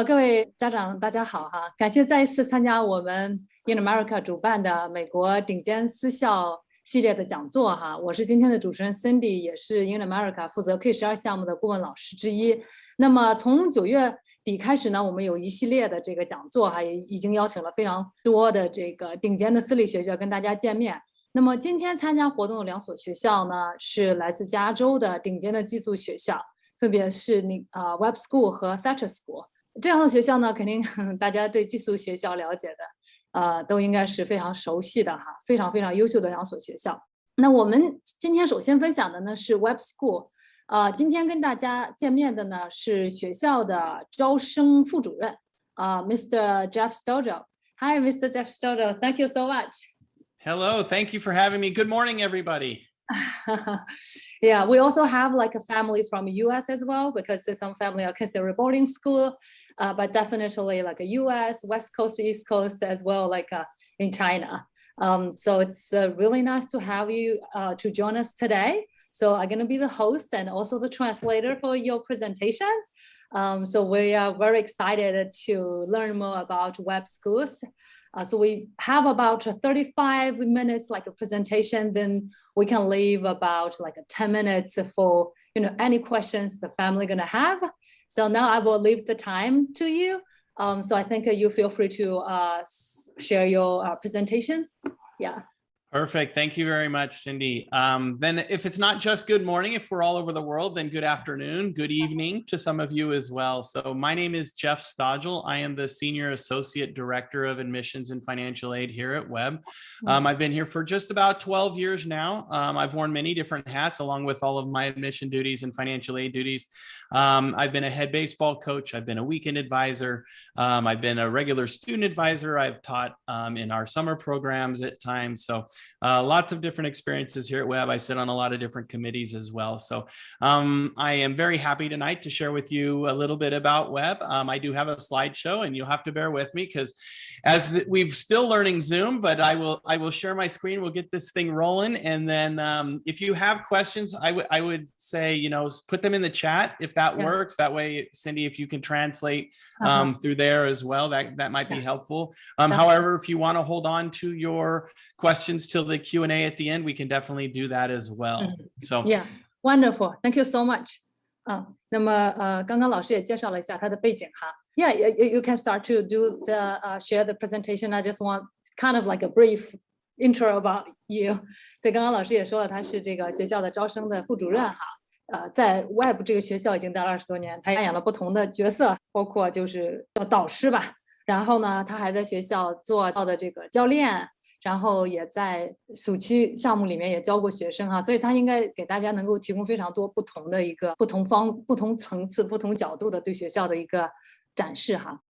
各位家长，大家好哈！感谢再一次参加我们 InAmerica 主办的美国顶尖私校系列的讲座哈。我是今天的主持人 Cindy， 也是 InAmerica 负责 K12项目的顾问老师之一。那么从9月底开始呢，我们有一系列的这个讲座哈，也已经邀请了非常多的这个顶尖的私立学校跟大家见面。那么今天参加活动的2所学校呢，是来自加州的顶尖的寄宿学校，分别是Webb School 和 Thatcher School。这样的学校呢，肯定大家对寄宿学校了解的，都应该是非常熟悉的哈，非常非常优秀的2所学校。那我们今天首先分享的呢是 Webb School，今天跟大家见面的呢是学校的招生副主任Mr. Jeff Stojo。Hi, Mr. Jeff Stojo. Thank you so much. Hello, thank you for having me. Good morning, everybody. Yeah, we also have like a family from US as well, because some family are considered boarding school, but definitely like a US, West Coast, East Coast as well, like in China. So it's really nice to have you to join us today. So I'm going to be the host and also the translator for your presentation. So we are very excited to learn more about Webb schools. So we have about 35 minutes like a presentation, then we can leave about like 10 minutes for any questions the family gonna have. So now I will leave the time to you. So I think you feel free to share your presentation. Yeah. Perfect. Thank you very much, Cindy. Then if it's not just good morning, if we're all over the world, then good afternoon, good evening to some of you as well. So my name is Jeff Stojo. I am the Senior Associate Director of Admissions and Financial Aid here at Webb. I've been here for just about 12 years now. I've worn many different hats along with all of my admission duties and financial aid duties. I've been a head baseball coach. I've been a weekend advisor. I've been a regular student advisor. I've taught in our summer programs at times. So lots of different experiences here at Webb. I sit on a lot of different committees as well. So I am very happy tonight to share with you a little bit about Webb. I do have a slideshow, and you'll have to bear with me because we're still learning Zoom, but I will share my screen. We'll get this thing rolling. And then if you have questions, I would say, put them in the chat if that works. That way, Cindy, if you can translate through there as well, that might be helpful. However, if you want to hold on to your questions till the Q&A at the end, we can definitely do that as well. So yeah, wonderful. Thank you so much. 那么刚刚老师也介绍了一下他的背景哈。Yeah, you can start to do the share the presentation. I just want kind of like a brief intro about you. 对，刚刚老师也说了，他是这个学校的招生的副主任哈。在 Webb 这个学校已经待了20多年，他扮演了不同的角色，包括就是导师吧。然后呢，他还在学校做的这个教练，然后也在暑期项目里面也教过学生哈，所以他应该给大家能够提供非常多不同的一个不同层次、不同角度的对学校的一个展示哈。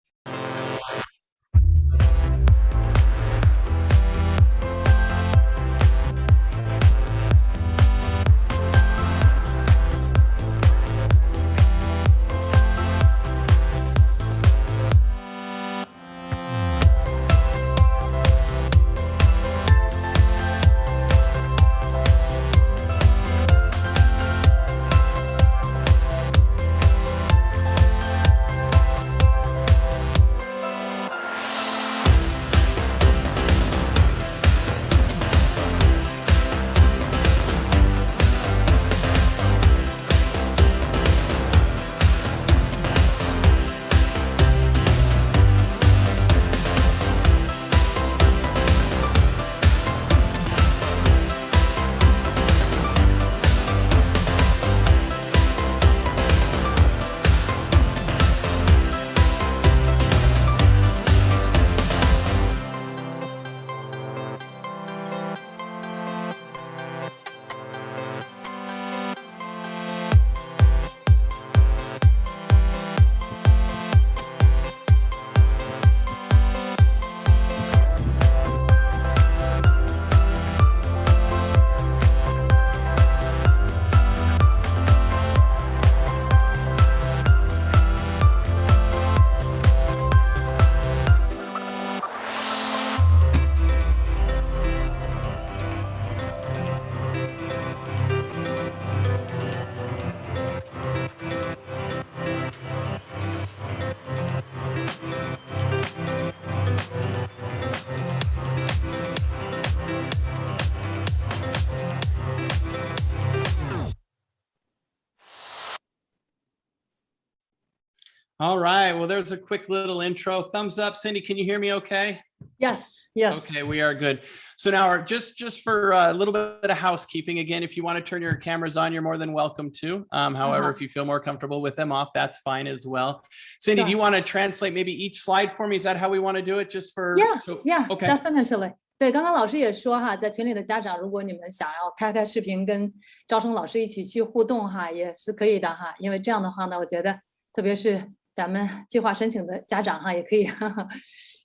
All right. Well, there's a quick little intro. Thumbs up. Cindy, can you hear me okay? Yes, yes. Okay, we are good. So now just for a little bit of housekeeping, again, if you want to turn your cameras on, you're more than welcome to. However, if you feel more comfortable with them off, that's fine as well. Cindy, do you want to translate maybe each slide for me? Is that how we want to do it? Just for okay. Definitely. 对，刚刚老师也说哈，在群里的家长，如果你们想要开视频跟招生老师一起去互动哈，也是可以的哈。因为这样的话呢，我觉得特别是咱们计划申请的家长哈，也可以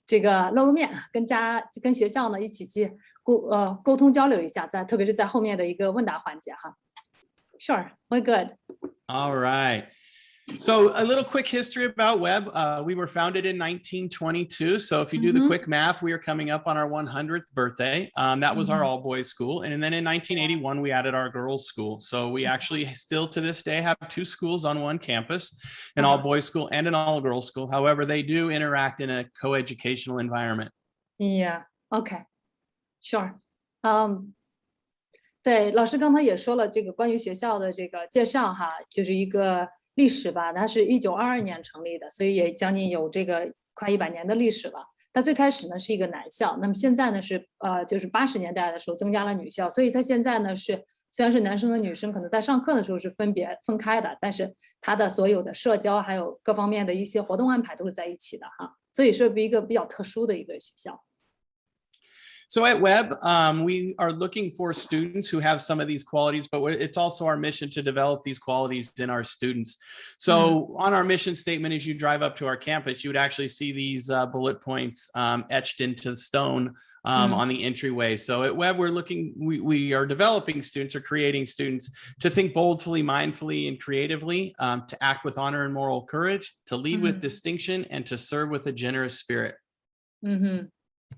这个露个面，跟学校呢一起去沟通交流一下，特别是在后面的一个问答环节哈。Sure, we're good. All right. So a little quick history about Webb. We were founded in 1922. So if you do the quick math, we are coming up on our 100th birthday. That was our all boys school. And then in 1981, we added our girls school. So we actually still to this day have two schools on one campus, an all boys school and an all girls school. However, they do interact in a co-educational environment. Yeah. Okay. Sure. 对，老师刚才也说了这个关于学校的这个介绍哈，就是一个历史吧，它是1922年成立的，所以也将近有这个快100年的历史了。它最开始呢是一个男校，那么现在呢是就是80年代的时候增加了女校，所以它现在呢是虽然是男生和女生可能在上课的时候是分别分开的，但是它的所有的社交还有各方面的一些活动安排都是在一起的哈，所以是一个比较特殊的一个学校。So at Webb, we are looking for students who have some of these qualities, but it's also our mission to develop these qualities in our students. So on our mission statement, as you drive up to our campus, you would actually see these bullet points etched into stone on the entryway. So at Webb, we are developing students or creating students to think boldly, mindfully, and creatively, to act with honor and moral courage, to lead with distinction, and to serve with a generous spirit.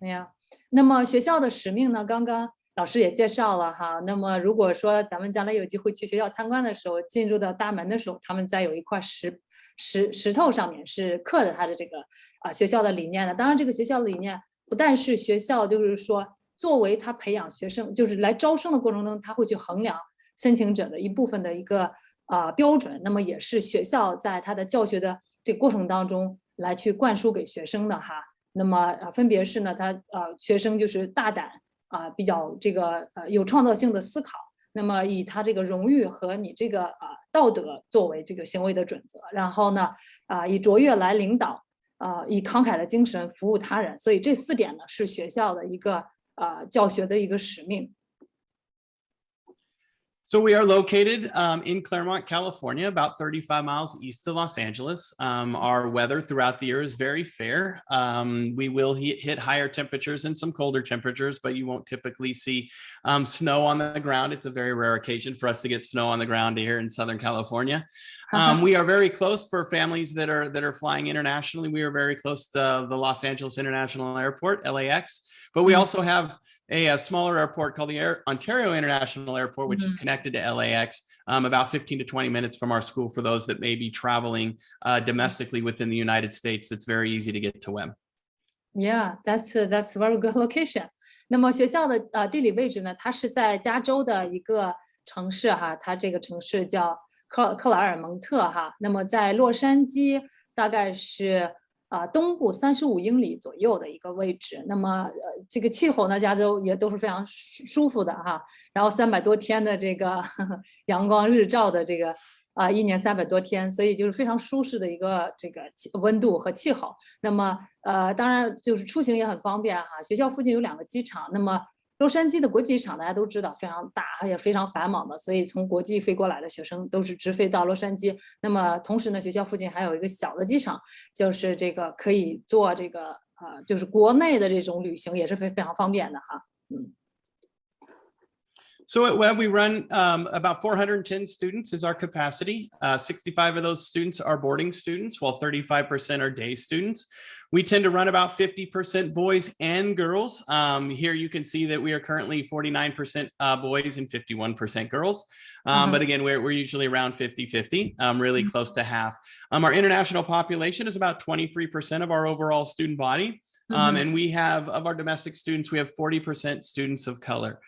Yeah. 那么学校的使命呢，刚刚老师也介绍了哈。那么如果说咱们将来有机会去学校参观的时候，进入到大门的时候，他们在有一块石头上面是刻着他的这个学校的理念的。当然，这个学校的理念不但是学校，就是说作为他培养学生，就是来招生的过程中，他会去衡量申请者的一部分的一个标准。那么也是学校在他的教学的这个过程当中来去灌输给学生的哈。那么分别是呢，学生就是大胆比较这个有创造性的思考，那么以他这个荣誉和你这个道德作为这个行为的准则，然后呢以卓越来领导，以慷慨的精神服务他人，所以这4点呢是学校的一个教学的一个使命。So we are located in Claremont, California, about 35 miles east of Los Angeles. Our weather throughout the year is very fair. We will hit higher temperatures and some colder temperatures, but you won't typically see snow on the ground. It's a very rare occasion for us to get snow on the ground here in Southern California. We are very close for families that are flying internationally. We are very close to the Los Angeles International Airport, LAX, but we also have a smaller airport called the Ontario International Airport, which is connected to LAX, about 15 to 20 minutes from our school for those that may be traveling domestically within the United States. It's very easy to get to Webb. Yeah, that's a very good location. 那么学校的地理位置呢，它是在加州的一个城市哈，它这个城市叫克莱尔蒙特哈。那么在洛杉矶大概是东部35英里左右的一个位置。那么这个气候呢，加州也都是非常舒服的哈。然后300多天的这个阳光日照的这个1年300多天，所以就是非常舒适的一个这个温度和气候。那么当然就是出行也很方便哈。学校附近有2个机场，那么洛杉矶的国际机场大家都知道非常大，也非常繁忙的，所以从国际飞过来的学生都是直飞到洛杉矶。那么同时呢，学校附近还有一个小的机场，就是这个可以做这个就是国内的这种旅行也是非常方便的哈。So at Webb, we run about 410 students is our capacity. 65 of those students are boarding students, while 35% are day students. We tend to run about 50% boys and girls. Here you can see that we are currently 49% boys and 51% girls. But again, we're usually around 50-50, really close to half. Our international population is about 23% of our overall student body. And we have, of our domestic students, we have 40% students of color.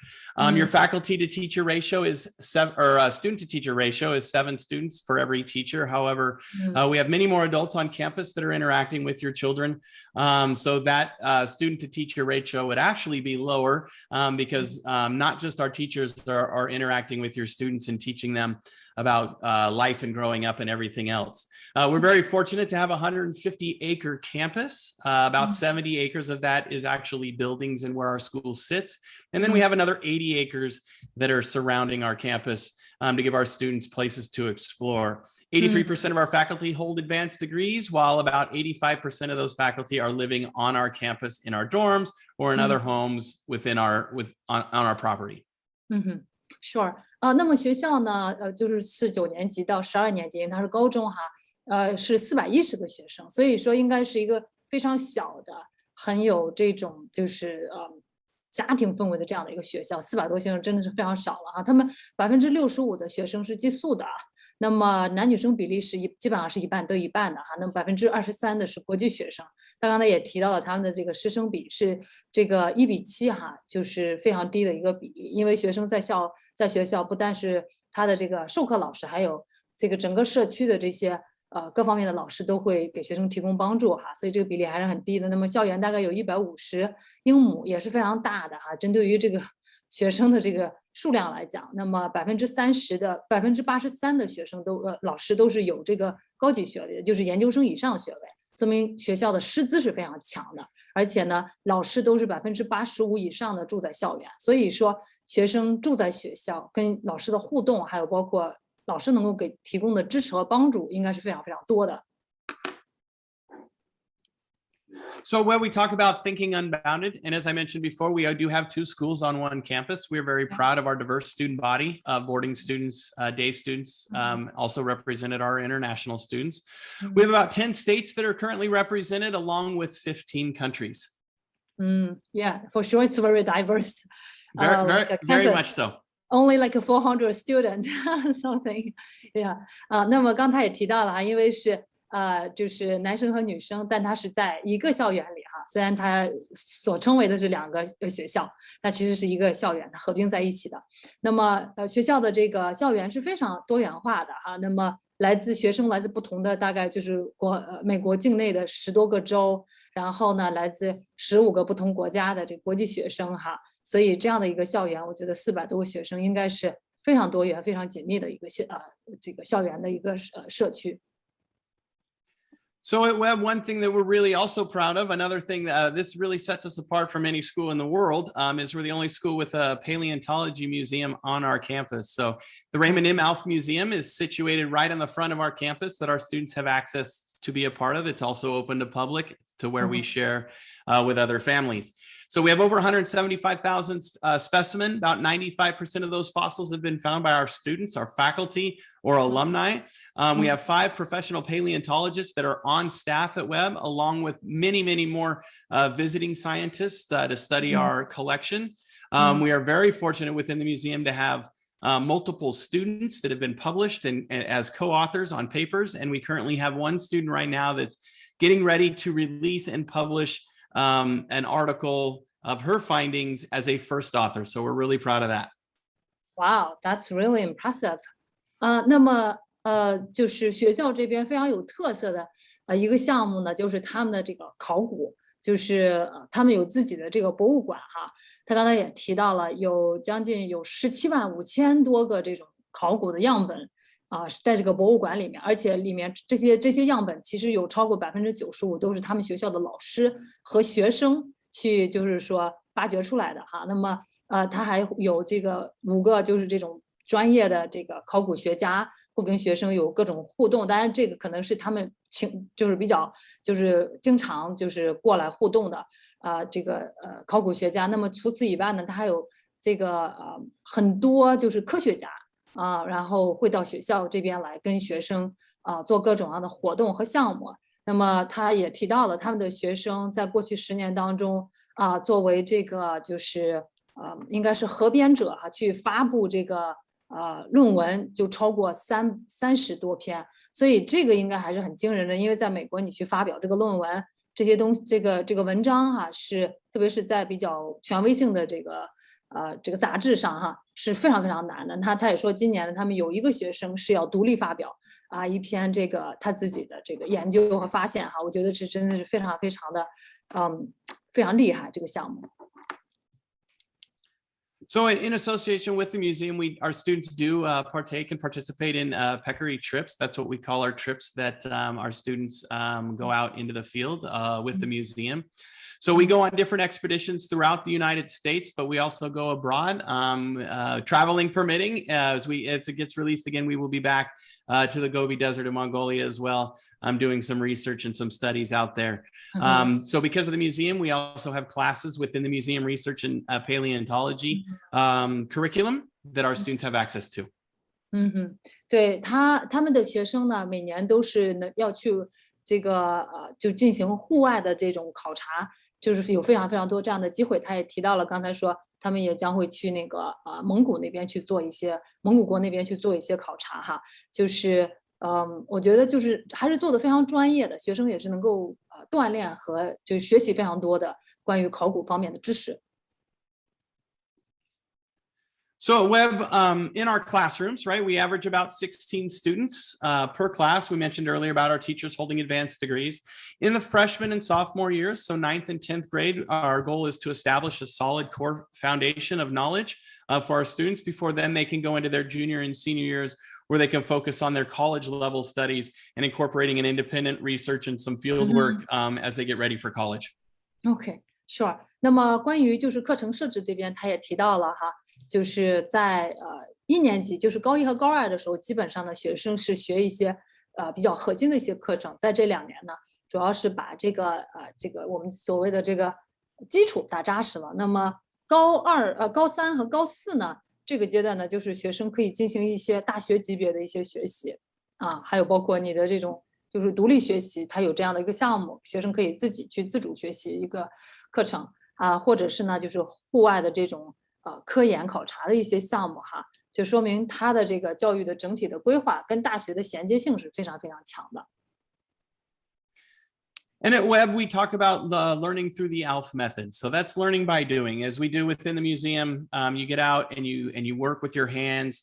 Your faculty to teacher ratio is student to teacher ratio is 7 students for every teacher. However, we have many more adults on campus that are interacting with your children. So that student to teacher ratio would actually be lower because not just our teachers are interacting with your students and teaching them about life and growing up and everything else. We're very fortunate to have a 150-acre campus. About 70 acres of that is actually buildings and where our school sits. And then we have another 80 acres that are surrounding our campus to give our students places to explore. 83% of our faculty hold advanced degrees, while about 85% of those faculty are living on our campus in our dorms or in other homes within on our property. Sure. 那么学校呢，就是9年级到12年级，它是高中哈，是410个学生，所以说应该是一个非常小的，很有这种就是家庭氛围的这样的一个学校，400多学生真的是非常少了哈。他们65%的学生是寄宿的，那么男女生比例是基本上是一半对一半的哈。那么23%的是国际学生。他刚才也提到了他们的这个师生比是这个1比7哈，就是非常低的一个比例。因为学生在学校不但是他的这个授课老师，还有这个整个社区的这些各方面的老师都会给学生提供帮助哈，所以这个比例还是很低的。那么校园大概有150英亩，也是非常大的哈。针对于这个学生的这个数量来讲，那么83%的学生老师都是有这个高级学历，就是研究生以上学位，说明学校的师资是非常强的。而且呢，老师都是85%以上的住在校园，所以说学生住在学校跟老师的互动，还有包括老师能够提供的支持和帮助，应该是非常非常多的。So when we talk about thinking unbounded, and as I mentioned before, we do have 2 schools on one campus. We're very proud of our diverse student body, boarding students, day students, also represented our international students. We have about 10 states that are currently represented, along with 15 countries. Yeah, for sure, it's very diverse. Very much so. Only like 400 student something, yeah. 那么刚才也提到了哈，因为是就是男生和女生，但他是在一个校园里哈。虽然他所称为的是2个学校，但其实是一个校园，它合并在一起的。那么学校的这个校园是非常多元化的哈。那么学生来自不同的，大概就是美国境内的10多个州，然后呢来自15个不同国家的这个国际学生哈。所以这样的一个校园，我觉得400多个学生应该是非常多元、非常紧密的一个这个校园的一个社区。So at Webb, one thing that we're really also proud of, another thing that this really sets us apart from any school in the world, is we're the only school with a paleontology museum on our campus. So the Raymond M. Alf Museum is situated right on the front of our campus that our students have access to be a part of. It's also open to public, to where we share with other families. So we have over 175,000 specimens. About 95% of those fossils have been found by our students, our faculty, or alumni. We have 5 professional paleontologists that are on staff at Webb, along with many, many more visiting scientists to study our collection. We are very fortunate within the museum to have multiple students that have been published and as co-authors on papers. And we currently have one student right now that's getting ready to release and publish an article of her findings as a first author. So we're really proud of that. Wow, that's really impressive. 那么就是学校这边非常有特色的一个项目呢，就是他们的这个考古，就是他们有自己的这个博物馆哈。他刚才也提到了，将近175000多个这种考古的样本在这个博物馆里面，而且里面这些样本其实有超过95%都是他们学校的老师和学生去就是说发掘出来的哈。那么他还有这个5个就是这种专业的这个考古学家会跟学生有各种互动，当然这个可能是他们就是比较就是经常就是过来互动的这个考古学家。那么除此以外呢，他还有这个很多就是科学家然后会到学校这边来跟学生做各种样的活动和项目。那么他也提到了他们的学生在过去10年当中作为这个就是应该是合编者去发布这个论文就超过30多篇，所以这个应该还是很惊人的。因为在美国你去发表这个论文这些东西，这个文章哈，是特别是在比较权威性的这个杂志上哈，是非常非常难的。他也说，今年呢，他们有一个学生是要独立发表一篇这个他自己的这个研究和发现哈，我觉得是真的是非常非常的非常厉害这个项目。So in association with the museum, our students do partake and participate in peccary trips. That's what we call our trips that our students go out into the field with the museum. So we go on different expeditions throughout the United States, but we also go abroad, traveling permitting. As it gets released again, we will be back to the Gobi Desert in Mongolia as well. I'm doing some research and some studies out there. So because of the museum, we also have classes within the museum research and paleontology curriculum that our students have access to. 对他们的学生呢，每年都是要去这个就进行户外的这种考察，就是有非常非常多这样的机会。他也提到了，刚才说他们也将会去那个蒙古那边去做一些蒙古国那边去做一些考察哈，就是我觉得就是还是做的非常专业的，学生也是能够锻炼和就学习非常多的关于考古方面的知识。So at Webb, in our classrooms, right, we average about 16 students per class. We mentioned earlier about our teachers holding advanced degrees. In the freshman and sophomore years, so 9th and 10th grade, our goal is to establish a solid core foundation of knowledge for our students. Before then, they can go into their junior and senior years where they can focus on their college level studies and incorporating an independent research and some field work as they get ready for college. Okay, sure. 那么关于就是课程设置这边，他也提到了哈。就是在1年级，就是高1和高2的时候，基本上呢，学生是学一些比较核心的一些课程。在这2年呢，主要是把这个我们所谓的这个基础打扎实了。那么高3和高4呢，这个阶段呢，就是学生可以进行一些大学级别的一些学习还有包括你的这种就是独立学习，它有这样的一个项目，学生可以自己去自主学习一个课程或者是呢，就是户外的这种。科研考察的一些项目哈，就说明它的这个教育的整体的规划跟大学的衔接性是非常非常强的。And at Webb, we talk about the learning through the ALF method. So that's learning by doing. As we do within the museum, you get out and you work with your hands.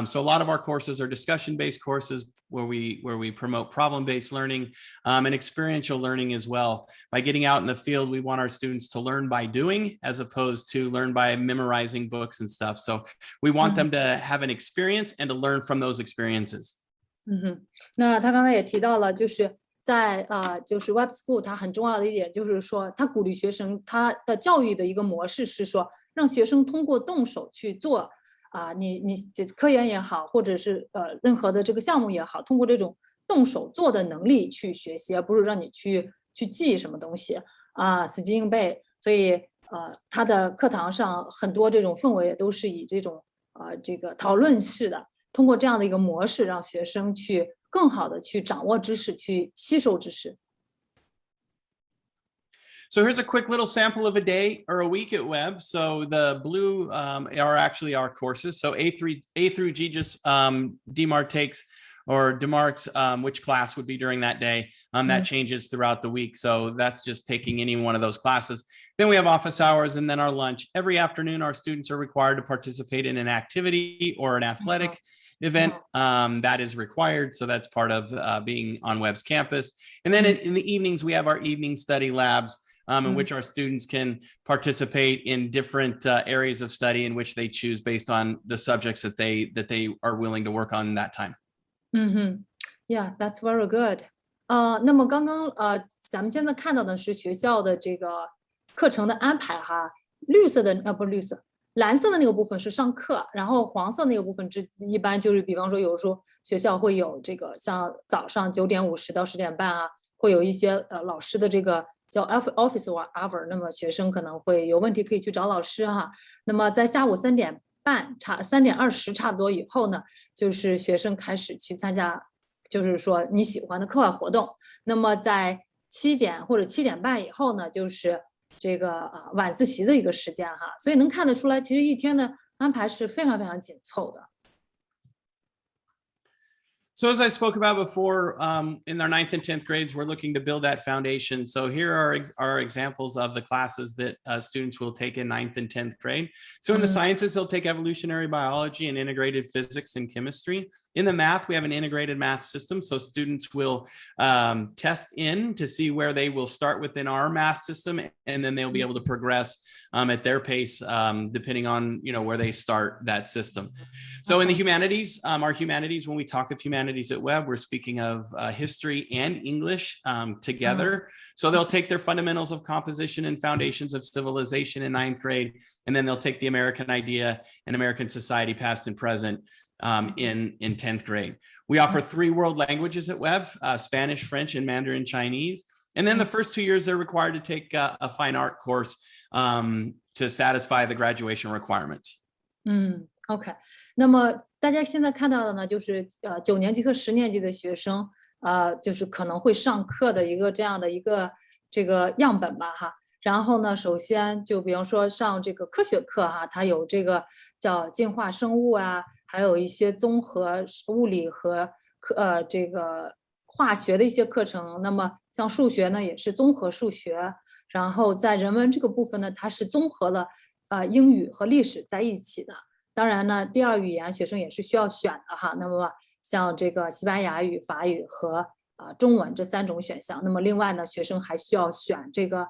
So a lot of our courses are discussion-based courses where we promote problem-based learning and experiential learning as well. By getting out in the field, we want our students to learn by doing as opposed to learn by memorizing books and stuff. So we want them to have an experience and to learn from those experiences. 那他刚才也提到了，就是在就是 Webb School 它很重要的一点就是说，它鼓励学生，它的教育的一个模式是说，让学生通过动手去做你科研也好，或者是任何的这个项目也好，通过这种动手做的能力去学习，而不是让你去记什么东西死记硬背。所以他的课堂上很多这种氛围也都是以这种这个讨论式的，通过这样的一个模式，让学生去更好的去掌握知识，去吸收知识。So here's a quick little sample of a day or a week at Webb. So the blue are actually our courses. So A through G just demarcates which class would be during that day. That changes throughout the week. So that's just taking any one of those classes. Then we have office hours and then our lunch. Every afternoon, our students are required to participate in an activity or an athletic event that is required. So that's part of being on Webb's campus. And then in the evenings, we have our evening study labs. In which our students can participate in different areas of study in which they choose based on the subjects that they are willing to work on in that time. Yeah, that's very good. 那么刚刚咱们现在看到的是学校的这个课程的安排哈，绿色的不是绿色，蓝色的那个部分是上课，然后黄色那个部分一般就是比方说有时候学校会有这个像早上9点50到10点半会有一些老师的这个。叫 office hour， 那么学生可能会有问题可以去找老师那么在下午3点20差不多以后呢，就是学生开始去参加，就是说你喜欢的课外活动。那么在7点或者7点半以后呢，就是这个晚自习的一个时间所以能看得出来，其实一天的安排是非常非常紧凑的。So as I spoke about before, in our 9th and 10th grades, we're looking to build that foundation. So here are examples of the classes that students will take in 9th and 10th grade. So in the sciences, they'll take evolutionary biology and integrated physics and chemistry. In the math, we have an integrated math system. So students will test in to see where they will start within our math system, and then they'll be able to progress at their pace, depending on where they start that system. So in the humanities, our humanities, when we talk of humanities at Webb, we're speaking of history and English together. So they'll take their fundamentals of composition and foundations of civilization in 9th grade, and then they'll take the American idea and American society, past and present, in 10th grade. We offer 3 world languages at Webb, Spanish, French, and Mandarin Chinese. And then the first 2 years, they're required to take a fine art course to satisfy the graduation requirements. OK， 那么大家现在看到的呢，就是9年级和10年级的学生，就是可能会上课的一个这样的一个这个样本吧哈。然后呢，首先就比方说上这个科学课哈，它有这个叫进化生物啊，还有一些综合物理和这个化学的一些课程。那么像数学呢，也是综合数学。然后在人文这个部分呢，它是综合了英语和历史在一起的。当然呢，第2语言学生也是需要选的哈。那么像这个西班牙语、法语和中文这3种选项。那么另外呢，学生还需要选这个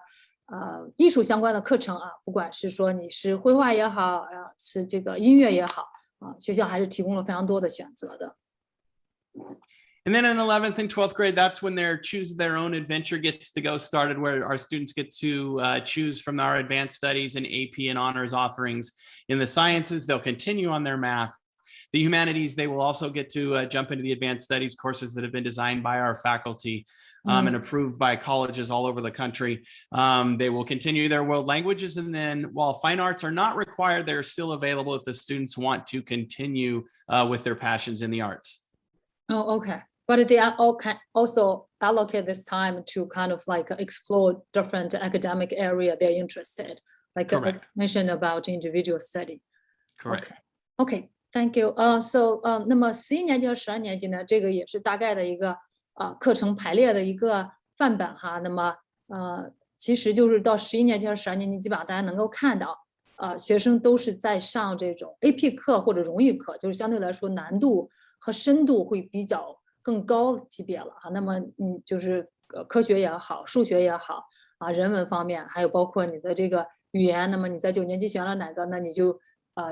艺术相关的课程啊，不管是说你是绘画也好，是这个音乐也好学校还是提供了非常多的选择的。And then in 11th and 12th grade, that's when their choose their own adventure gets to go started, where our students get to choose from our advanced studies and AP and honors offerings. In the sciences, they'll continue on their math. The humanities, they will also get to jump into the advanced studies courses that have been designed by our faculty and approved by colleges all over the country. They will continue their world languages. And then while fine arts are not required, they're still available if the students want to continue with their passions in the arts. Oh, okay. But they all can also allocate this time to kind of like explore different academic area they're interested, like I mentioned about individual study. Correct. Okay, thank you. So 那么11年级和12年级呢，这个也是大概的一个课程排列的一个范本哈。那么其实就是到11年级和12年级，基本上大家能够看到，学生都是在上这种 AP 课或者荣誉课，就是相对来说难度和深度会比较更高级别了哈。那么就是科学也好，数学也好人文方面，还有包括你的这个语言，那么你在9年级选了哪个，那你就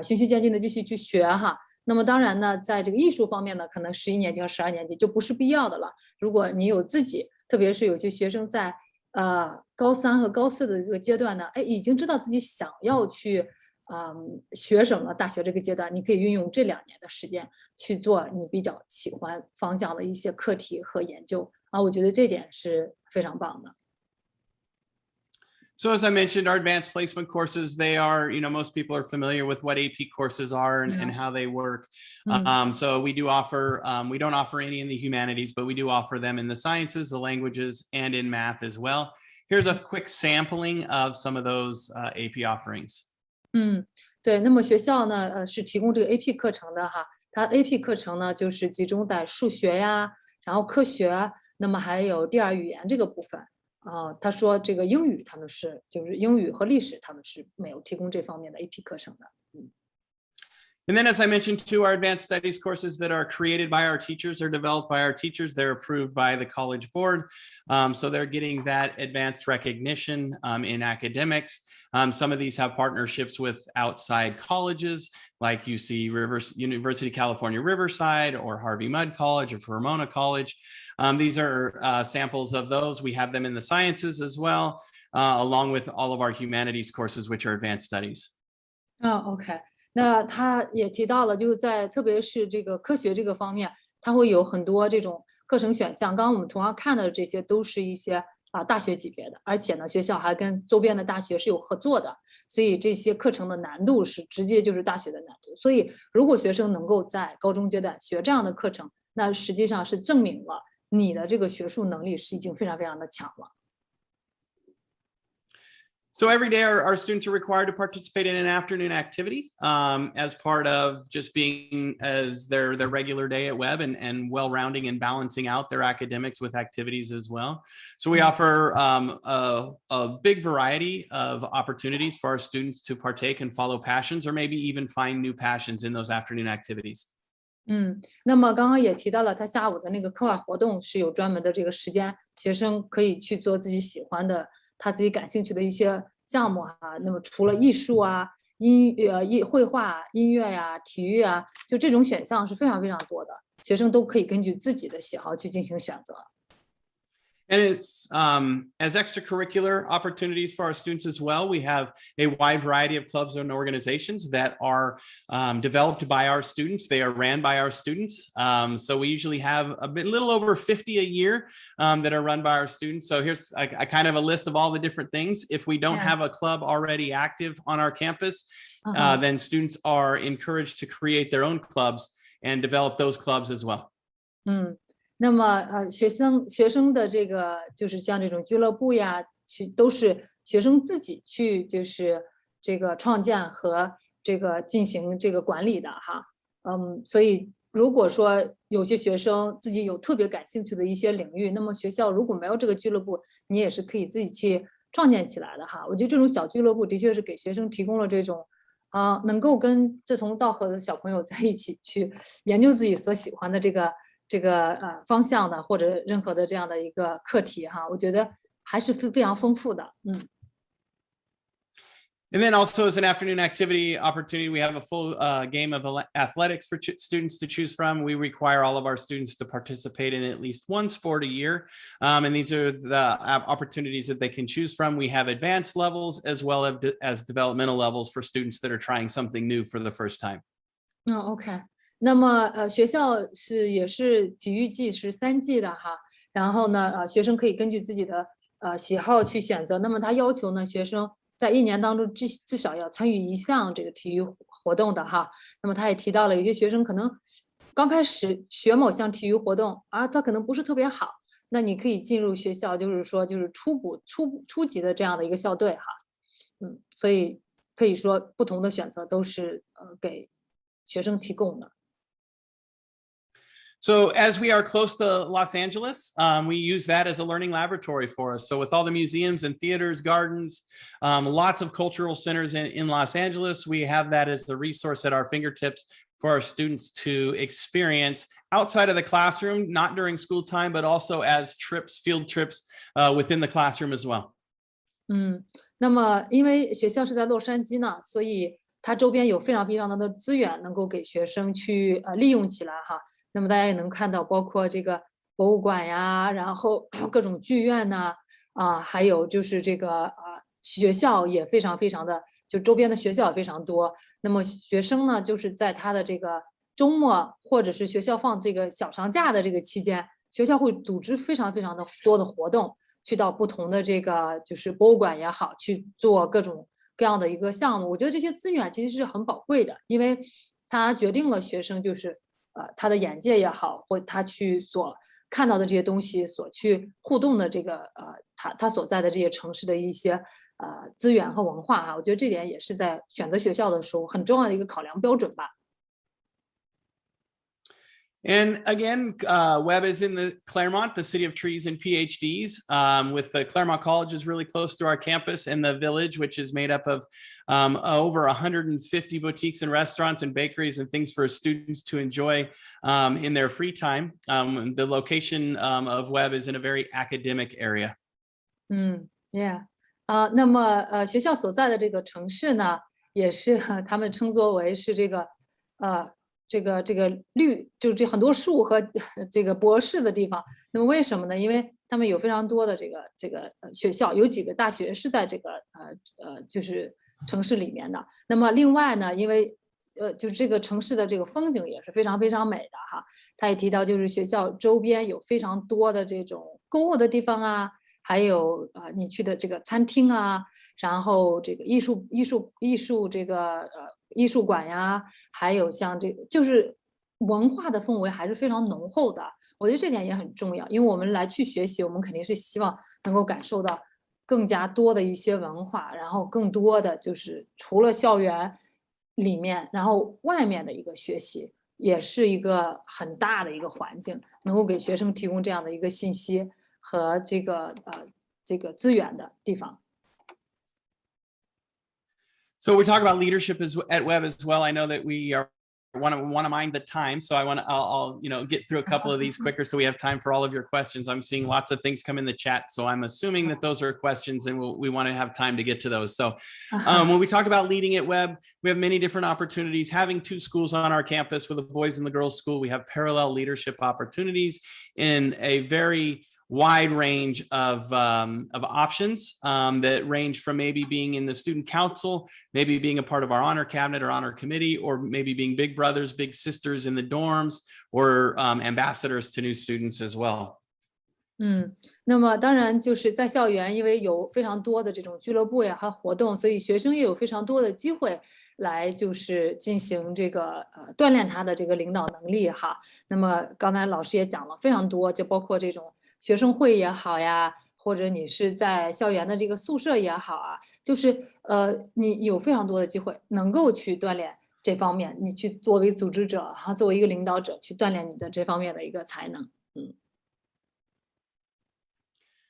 循序渐进的继续去学哈。那么当然呢，在这个艺术方面呢，可能11年级和12年级就不是必要的了。如果你有自己，特别是有些学生在高3和高4的这个阶段呢，已经知道自己想要去学什么，大学这个阶段，你可以运用这2年的时间去做你比较喜欢方向的一些课题和研究我觉得这点是非常棒的。So as I mentioned, our advanced placement courses, they are, most people are familiar with what AP courses are and how they work. So we do offer, we don't offer any in the humanities, but we do offer them in the sciences, the languages, and in math as well. Here's a quick sampling of some of those AP offerings. 对，那么学校呢是提供这个 AP 课程的哈。它 AP 课程呢就是集中在数学呀，然后科学，那么还有第2语言这个部分。他说这个英语他们是就是英语和历史他们是没有提供这方面的 AP 课程的。And then, as I mentioned, too, our advanced studies courses that are created by our teachers are developed by our teachers. They're approved by the College Board. So they're getting that advanced recognition in academics. Some of these have partnerships with outside colleges like University of California, Riverside, or Harvey Mudd College, or Pomona College. These are samples of those. We have them in the sciences as well, along with all of our humanities courses, which are advanced studies. OK。那他也提到了，就是在特别是这个科学这个方面，它会有很多这种课程选项。刚刚我们同样看的这些都是一些大学级别的，而且呢，学校还跟周边的大学是有合作的，所以这些课程的难度是直接就是大学的难度。所以，如果学生能够在高中阶段学这样的课程，那实际上是证明了你的这个学术能力是已经非常非常的强了。So every day our students are required to participate in an afternoon activity as part of just being as their regular day at Webb and well-rounding and balancing out their academics with activities as well. So we offer a big variety of opportunities for our students to partake and follow passions or maybe even find new passions in those afternoon activities. 那么刚刚也提到了，他下午的那个课外活动是有专门的这个时间，学生可以去做自己喜欢的、他自己感兴趣的一些项目哈。那么除了艺术啊、绘画、音乐呀、体育啊，就这种选项是非常非常多的，学生都可以根据自己的喜好去进行选择。And it's as extracurricular opportunities for our students as well. We have a wide variety of clubs and organizations that are developed by our students. They are ran by our students. So we usually have a little over 50 a year that are run by our students. So here's a kind of a list of all the different things. If we don't have a club already active on our campus, then students are encouraged to create their own clubs and develop those clubs as well. 那么学生的这个就是像这种俱乐部呀，都是学生自己去就是这个创建和这个进行这个管理的哈。所以如果说有些学生自己有特别感兴趣的一些领域，那么学校如果没有这个俱乐部，你也是可以自己去创建起来的哈。我觉得这种小俱乐部的确是给学生提供了这种能够跟志同道合的小朋友在一起去研究自己所喜欢的这个方向的或者任何的这样的一个课题哈，我觉得还是非常丰富的。And then also as an afternoon activity opportunity, we have a full game of athletics for students to choose from. We require all of our students to participate in at least one sport a year. And these are the opportunities that they can choose from. We have advanced levels as well as developmental levels for students that are trying something new for the first time. OK。那么学校也是体育季是3季的哈，然后呢学生可以根据自己的喜好去选择。那么他要求呢学生在1年当中至少要参与1项这个体育活动的哈。那么他也提到了有些学生可能刚开始学某项体育活动他可能不是特别好，那你可以进入学校就是说就是初级的这样的一个校队哈。所以可以说不同的选择都是给学生提供的。So as we are close to Los Angeles, we use that as a learning laboratory for us. So with all the museums and theaters, gardens, lots of cultural centers in Los Angeles, we have that as a resource at our fingertips for our students to experience outside of the classroom, not during school time, but also as trips, field trips within the classroom as well. 那么因为学校是在洛杉矶呢，所以它周边有非常非常多的资源能够给学生去利用起来哈。那么大家也能看到，包括这个博物馆呀，然后各种剧院呐，还有就是这个学校也非常非常的，就周边的学校也非常多。那么学生呢，就是在他的这个周末或者是学校放这个小长假的这个期间，学校会组织非常非常的多的活动，去到不同的这个就是博物馆也好，去做各种各样的一个项目。我觉得这些资源其实是很宝贵的，因为它决定了学生就是他的眼界也好，或他去所看到的这些东西，所去互动的这个他所在的这些城市的一些资源和文化哈，我觉得这点也是在选择学校的时候很重要的一个考量标准吧。And again, Webb is in the Claremont, the city of trees and PhDs, with the Claremont College is really close to our campus, and the village, which is made up of over 150 boutiques and restaurants and bakeries and things for students to enjoy in their free time. The location of Webb is in a very academic area. Yeah. 那么学校所在的这个城市呢，也是他们称作为是这个就是这很多树和这个博士的地方。那么为什么呢？因为他们有非常多的这个学校，有几个大学是在这个就是城市里面的。那么另外呢，因为就是这个城市的这个风景也是非常非常美的哈。他也提到，就是学校周边有非常多的这种购物的地方啊，还有你去的这个餐厅啊，然后这个艺术这个艺术馆呀，还有像这个就是文化的氛围还是非常浓厚的。我觉得这点也很重要，因为我们来去学习，我们肯定是希望能够感受到更加多的一些文化，然后更多的就是除了校园里面，然后外面的一个学习，也是一个很大的一个环境，能够给学生提供这样的一个信息和这个资源的地方。So we talk about leadership at Webb as well. I know that we are want to mind the time, so I'll get through a couple of these quicker so we have time for all of your questions. I'm seeing lots of things come in the chat, so I'm assuming that those are questions, and we want to have time to get to those. So when we talk about leading at Webb, we have many different opportunities. Having 2 schools on our campus with the boys and the girls school, we have parallel leadership opportunities in a very wide range of options that range from maybe being in the student council, maybe being a part of our honor cabinet or honor committee, or maybe being big brothers, big sisters in the dorms, or ambassadors to new students as well. 那么当然就是在校园，因为有非常多的这种俱乐部呀和活动，所以学生也有非常多的机会来就是进行这个锻炼他的这个领导能力哈。那么刚才老师也讲了非常多，就包括这种学生会也好呀，或者你是在校园的这个宿舍也好啊，就是你有非常多的机会能够去锻炼这方面，你去作为组织者哈，作为一个领导者去锻炼你的这方面的一个才能。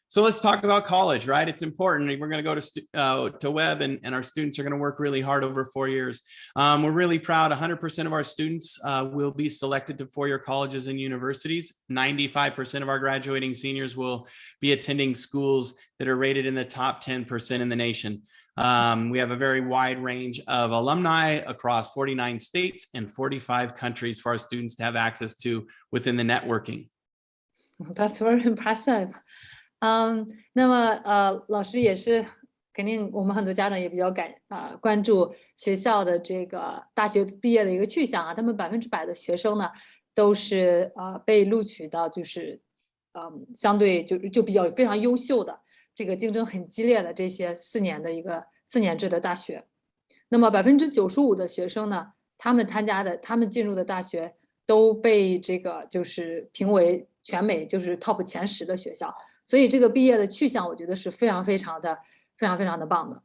So let's talk about college, right? It's important. We're going to go to Webb, and our students are going to work really hard over 4 years. We're really proud. 100% of our students will be selected to 4-year colleges and universities. 95% of our graduating seniors will be attending schools that are rated in the top 10% in the nation. We have a very wide range of alumni across 49 states and 45 countries for our students to have access to within the networking. That's very impressive. 那么老师也是肯定，我们很多家长也比较关注学校的这个大学毕业的一个去向啊。他们100%的学生呢，都是被录取到就是相对就比较非常优秀的，这个竞争很激烈的这些4年制的大学。那么95%的学生呢，他们进入的大学都被这个就是评为全美就是top 前10的学校。所以这个毕业的去向，我觉得是非常的棒的。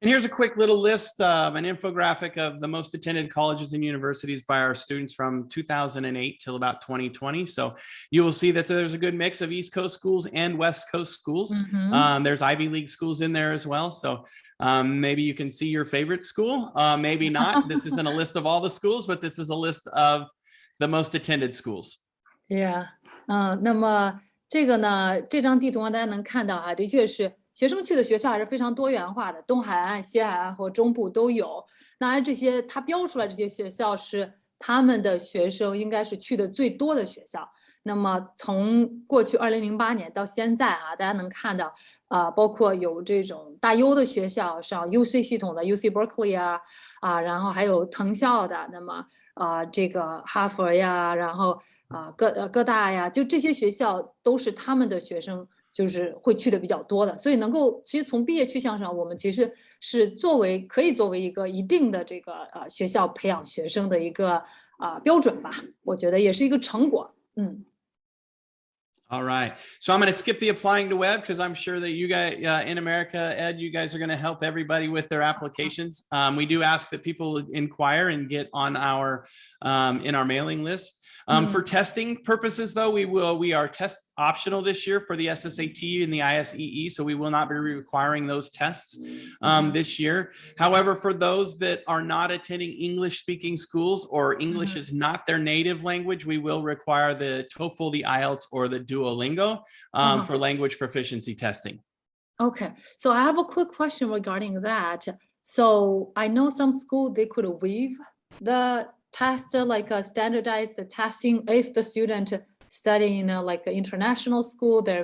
And here's a quick little list of an infographic of the most attended colleges and universities by our students from 2008 till about 2020. So you will see that there's a good mix of East Coast schools and West Coast schools. There's Ivy League schools in there as well. So maybe you can see your favorite school, maybe not. This isn't a list of all the schools, but this is a list of the most attended schools. Yeah. 那么这个呢，这张地图上大家能看到哈，的确是学生去的学校还是非常多元化的，东海岸、西海岸和中部都有。那这些他标出来这些学校是他们的学生应该是去的最多的学校。那么从过去2008年到现在啊，大家能看到包括有这种大优的学校，上 UC 系统的 UC Berkeley 然后还有藤校的，那么这个哈佛呀，然后各大呀，就这些学校都是他们的学生就是会去的比较多的，所以能够其实从毕业去向上，我们其实是可以作为一个一定的这个学校培养学生的一个标准吧，我觉得也是一个成果。All right. So I'm going to skip the applying to Webb because I'm sure that you guys InAmerica, Ed, you guys are going to help everybody with their applications. We do ask that people inquire and get on our in our mailing list. For testing purposes, though, we are test optional this year for the SSAT and the ISEE, so we will not be requiring those tests this year. However, for those that are not attending English-speaking schools or English is not their native language, we will require the TOEFL, the IELTS, or the Duolingo for language proficiency testing. Okay, so I have a quick question regarding that. So I know some schools, they could waive the test, like a standardized testing if the student studying in like an international school, they're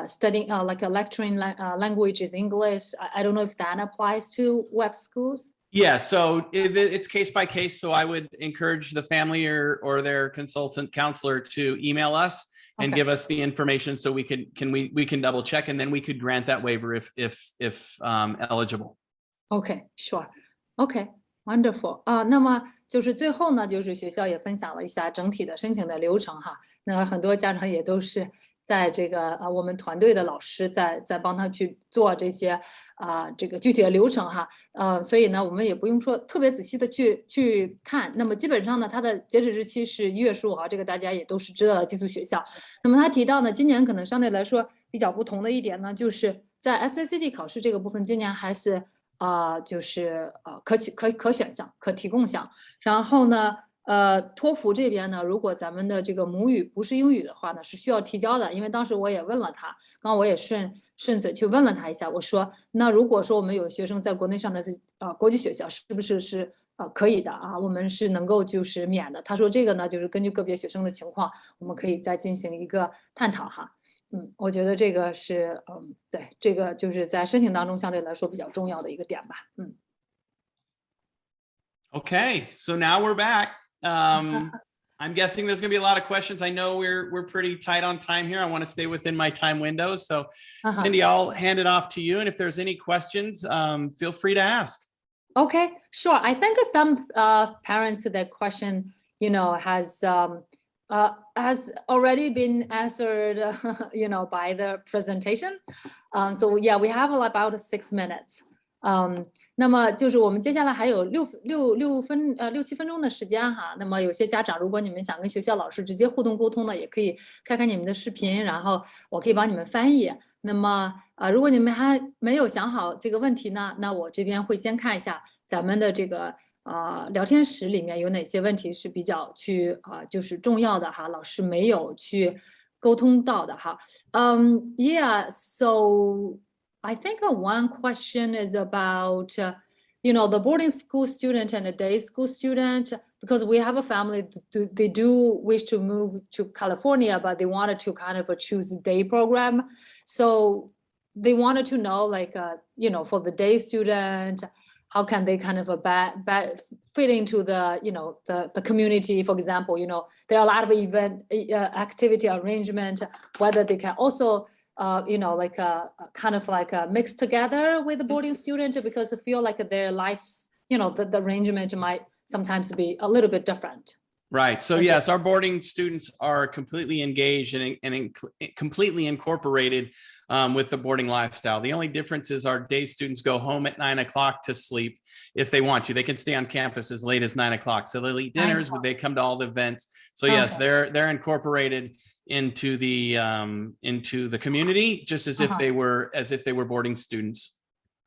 studying like a lecturing language is English. I don't know if that applies to Webb schools. Yeah, so it's case by case. So I would encourage the family or their consultant counselor to email us and give us the information so we can double check, and then we could grant that waiver if eligible. Okay, sure. Okay, wonderful. 那么就是最后呢，就是学校也分享了一下整体的申请的流程哈。那很多家长也都是在这个我们团队的老师在帮他去做这些这个具体的流程哈，所以呢，我们也不用说特别仔细的去看。那么基本上呢，它的截止日期是1月15号，这个大家也都是知道的寄宿学校。那么他提到呢，今年可能相对来说比较不同的一点呢，就是在 SACT 考试这个部分，今年还是就是可选项、可提供项。然后呢，托福这边呢，如果咱们的这个母语不是英语的话呢，是需要提交的。因为当时我也问了他，刚刚我也顺嘴去问了他一下，我说，那如果说我们有学生在国内上的国际学校，是不是可以的啊？我们是能够就是免的。他说这个呢，就是根据个别学生的情况，我们可以再进行一个探讨哈。我觉得这个是对，这个就是在申请当中相对来说比较重要的一个点吧。Okay, so now we're back. I'm guessing there's going to be a lot of questions. I know we're pretty tight on time here. I want to stay within my time windows. So, Cindy, I'll hand it off to you. And if there's any questions, feel free to ask. Okay, sure. I think some parents, their question, has already been answered, by the presentation. So yeah, we have about 6 minutes. 那么就是我们接下来还有6-7分钟的时间哈。那么有些家长，如果你们想跟学校老师直接互动沟通呢，也可以开开你们的视频，然后我可以帮你们翻译。那么如果你们还没有想好这个问题呢，那我这边会先看一下咱们的这个聊天室里面有哪些问题是比较就是重要的哈，老师没有去沟通到的哈。Yeah, so I think one question is about, the boarding school student and the day school student, because we have a family, they do wish to move to California, but they wanted to kind of choose a day program. So they wanted to know, like, for the day student, how can they kind of fit into the, the community, for example, there are a lot of event activity arrangement, whether they can also like kind of like mixed together with the boarding student, because I feel like their lives, the arrangement might sometimes be a little bit different. Right. So yes, our boarding students are completely engaged and completely incorporated with the boarding lifestyle. The only difference is our day students go home at 9 o'clock to sleep if they want to. They can stay on campus as late as 9 o'clock. So they'll eat dinners, but they come to all the events. So yes, they're incorporated into the community, just as if they were boarding students.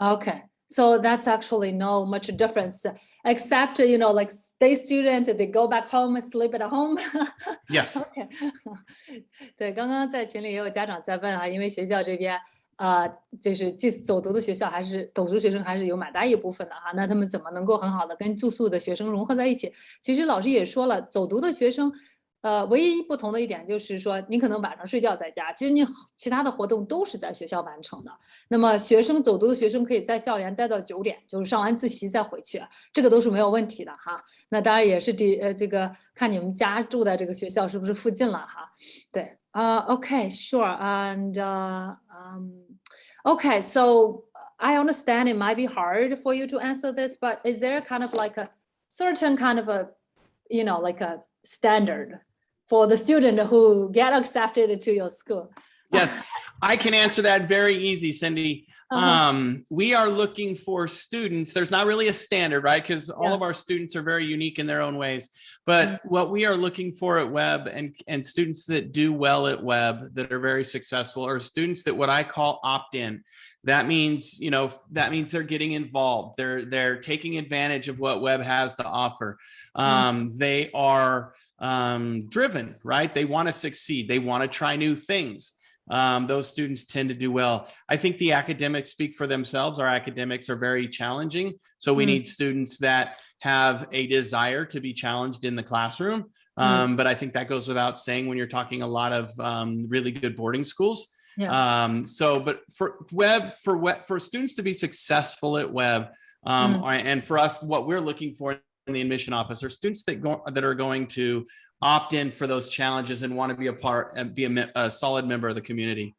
Okay, so that's actually no much difference, except like day student, they go back home and sleep at home. Yes. Okay. 对，刚刚在群里也有家长在问因为学校这边就是走读的学校还是走读学生还是有蛮大一部分的哈，那他们怎么能够很好的跟住宿的学生融合在一起？其实老师也说了，走读的学生唯一不同的一点就是说，你可能晚上睡觉在家，其实你其他的活动都是在学校完成的。那么走读的学生可以在校园待到9点，就是上完自习再回去，这个都是没有问题的哈。那当然也是这个看你们家住在这个学校是不是附近了哈。对，okay, sure, and okay, so I understand it might be hard for you to answer this, but is there kind of like a certain kind of a, like a standard for the student who get accepted to your school? Yes, I can answer that very easy, Cindy. We are looking for students. There's not really a standard, right? Because all of our students are very unique in their own ways. But what we are looking for at Webb and students that do well at Webb, that are very successful, are students that what I call opt-in. That means, they're getting involved. They're taking advantage of what Webb has to offer. They are driven, right? They want to succeed. They want to try new things. Those students tend to do well. I think the academics speak for themselves. Our academics are very challenging. So we need students that have a desire to be challenged in the classroom. But I think that goes without saying when you're talking a lot of really good boarding schools. But for Webb, for students to be successful at Webb, and for us, what we're looking for in the admission office are students that are going to opt in for those challenges and want to be a part and be a solid member of the community.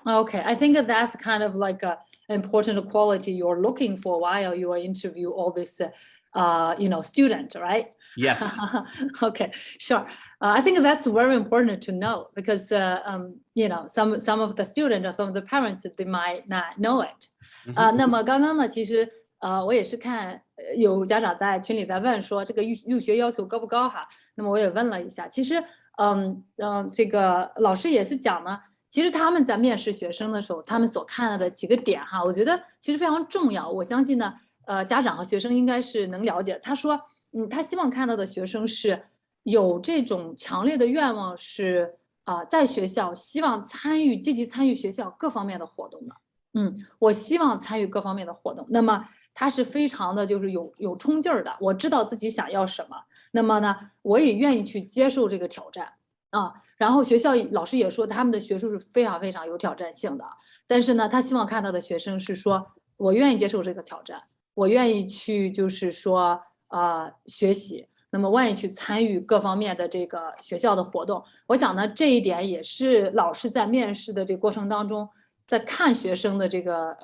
Okay, I think that's kind of like an important quality you're looking for while you are interview all these student, right? Yes. Okay, sure. I think that's very important to know because some of the students or some of the parents they might not know it. 那么刚刚呢，其实我也是看有家长在群里在问说这个入学要求高不高哈，那么我也问了一下，其实这个老师也是讲呢，其实他们在面试学生的时候，他们所看到的几个点哈，我觉得其实非常重要。我相信呢，家长和学生应该是能了解。他说，他希望看到的学生是有这种强烈的愿望，是在学校希望积极参与学校各方面的活动的。我希望参与各方面的活动。那么他是非常的就是有冲劲儿的，我知道自己想要什么，那么呢，我也愿意去接受这个挑战然后学校老师也说他们的学术是非常非常有挑战性的，但是呢，他希望看到的学生是说我愿意接受这个挑战，我愿意去就是说学习，那么愿意去参与各方面的这个学校的活动。我想呢，这一点也是老师在面试的这个过程当中，在看学生的这个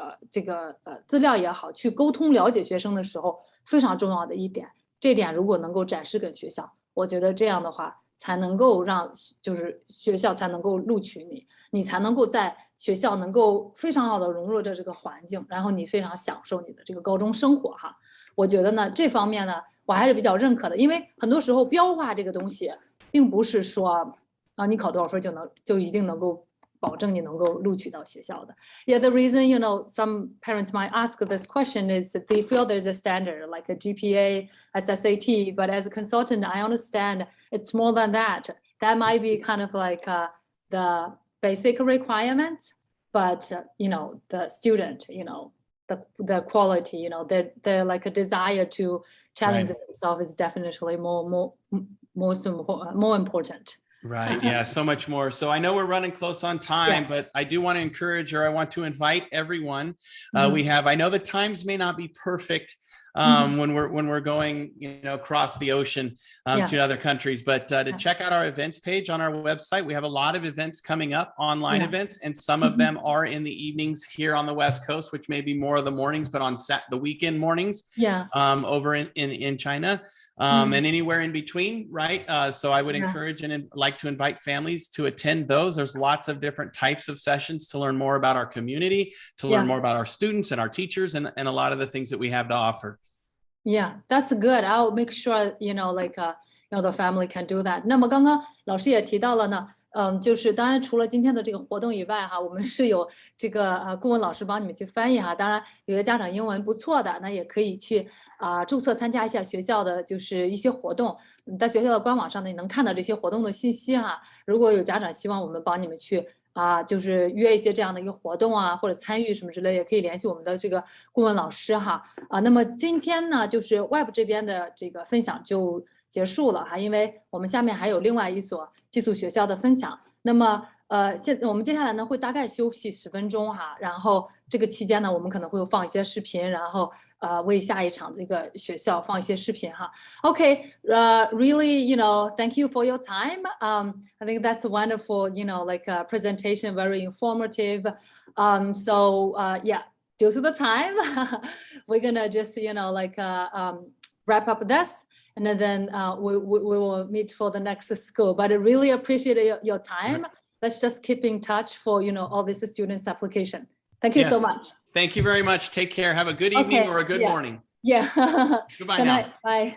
资料也好，去沟通了解学生的时候非常重要的一点。这点如果能够展示给学校，我觉得这样的话才能够让就是学校才能够录取你，你才能够在学校能够非常好的融入这个环境，然后你非常享受你的这个高中生活哈。我觉得呢，这方面呢，我还是比较认可的，因为很多时候标化这个东西，并不是说你考多少分就一定能够保证你能够录取到学校的。Yeah, the reason some parents might ask this question is that they feel there's a standard like a GPA, SSAT, but as a consultant, I understand it's more than that. That might be kind of like the basic requirements, but the student, the quality, they're like a desire to challenge themselves is definitely more important. Right. Yeah. So much more. So I know we're running close on time, but I do want to encourage, or I want to invite everyone. I know the times may not be perfect when we're going, across the ocean to other countries, but to check out our events page on our website. We have a lot of events coming up, online events, and some of them are in the evenings here on the West Coast, which may be more of the mornings, but on the weekend mornings over in China. And anywhere in between, right? So I would encourage and like to invite families to attend those. There's lots of different types of sessions to learn more about our community, to learn more about our students and our teachers, and a lot of the things that we have to offer. Yeah, that's good. I'll make sure, the family can do that. 那么刚刚老师也提到了呢，就是当然除了今天的这个活动以外哈，我们是有这个顾问老师帮你们去翻译哈。当然有些家长英文不错的，那也可以去注册参加一下学校的就是一些活动。在学校的官网上呢，你能看到这些活动的信息哈。如果有家长希望我们帮你们去就是约一些这样的一个活动或者参与什么之类，也可以联系我们的这个顾问老师哈。那么今天呢，就是 Webb 这边的这个分享就结束了哈，因为我们下面还有另外一所寄宿学校的分享。那么我们接下来呢会大概休息10分钟哈，然后这个期间呢我们可能会放一些视频，然后为下一场这个学校放一些视频哈。Okay, really, thank you for your time. I think that's wonderful, like a presentation, very informative. Due to the time, we're gonna just, wrap up this. And then we will meet for the next school. But I really appreciate your time. Let's just keep in touch for all these students' application. Thank you so much. Thank you very much. Take care. Have a good evening or a good morning. Yeah. Goodbye now. Bye.